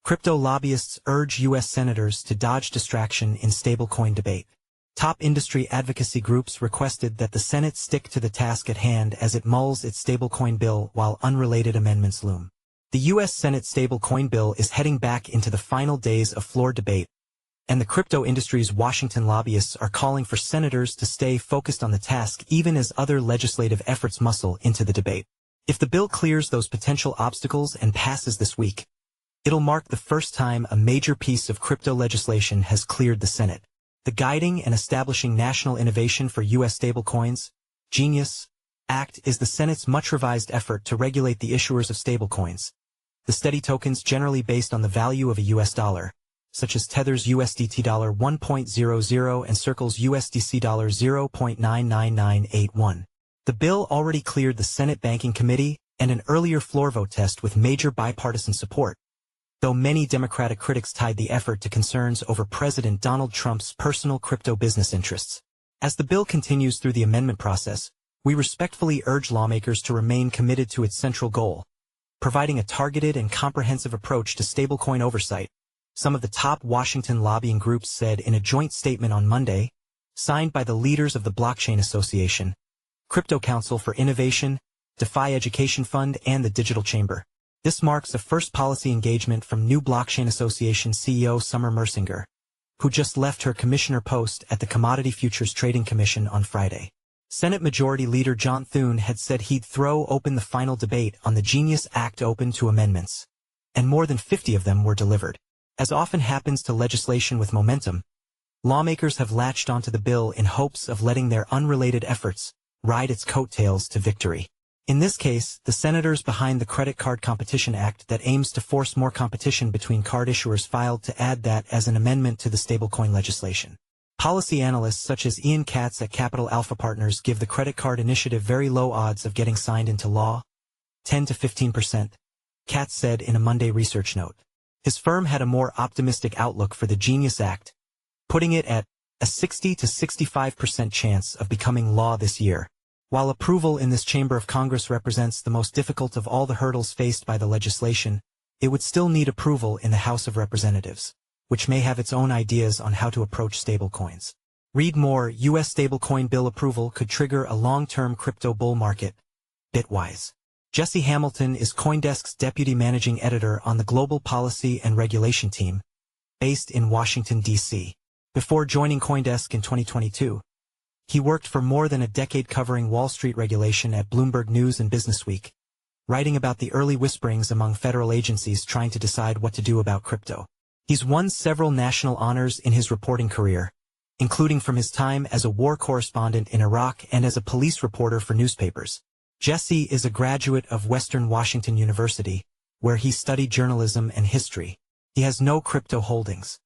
Crypto lobbyists urge U.S. senators to dodge distraction in stablecoin debate. Top industry advocacy groups requested that the Senate stick to the task at hand as it mulls its stablecoin bill while unrelated amendments loom. The U.S. Senate stablecoin bill is heading back into the final days of floor debate, and the crypto industry's Washington lobbyists are calling for senators to stay focused on the task even as other legislative efforts muscle into the debate. If the bill clears those potential obstacles and passes this week, it'll mark the first time a major piece of crypto legislation has cleared the Senate. The Guiding and Establishing National Innovation for U.S. Stablecoins, GENIUS, Act is the Senate's much-revised effort to regulate the issuers of stablecoins, the steady tokens generally based on the value of a U.S. dollar, such as Tether's USDT $1.00 and Circle's USDC $0.99981. The bill already cleared the Senate Banking Committee and an earlier floor vote test with major bipartisan support, though many Democratic critics tied the effort to concerns over President Donald Trump's personal crypto business interests. As the bill continues through the amendment process, we respectfully urge lawmakers to remain committed to its central goal, providing a targeted and comprehensive approach to stablecoin oversight, some of the top Washington lobbying groups said in a joint statement on Monday, signed by the leaders of the Blockchain Association, Crypto Council for Innovation, DeFi Education Fund, and the Digital Chamber. This marks a first policy engagement from new Blockchain Association CEO Summer Mersinger, who just left her commissioner post at the Commodity Futures Trading Commission on Friday. Senate Majority Leader John Thune had said he'd throw open the final debate on the GENIUS Act open to amendments, and more than 50 of them were delivered. As often happens to legislation with momentum, lawmakers have latched onto the bill in hopes of letting their unrelated efforts ride its coattails to victory. In this case, the senators behind the Credit Card Competition Act that aims to force more competition between card issuers filed to add that as an amendment to the stablecoin legislation. Policy analysts such as Ian Katz at Capital Alpha Partners give the credit card initiative very low odds of getting signed into law, 10 to 15%, Katz said in a Monday research note. His firm had a more optimistic outlook for the GENIUS Act, putting it at a 60 to 65% chance of becoming law this year. While approval in this chamber of Congress represents the most difficult of all the hurdles faced by the legislation, it would still need approval in the House of Representatives, which may have its own ideas on how to approach stablecoins. Read more. U.S. stablecoin bill approval could trigger a long-term crypto bull market. Bitwise. Jesse Hamilton is CoinDesk's deputy managing editor on the Global Policy and Regulation team, based in Washington, D.C. Before joining CoinDesk in 2022, he worked for more than a decade covering Wall Street regulation at Bloomberg News and Businessweek, writing about the early whisperings among federal agencies trying to decide what to do about crypto. He's won several national honors in his reporting career, including from his time as a war correspondent in Iraq and as a police reporter for newspapers. Jesse is a graduate of Western Washington University, where he studied journalism and history. He has no crypto holdings.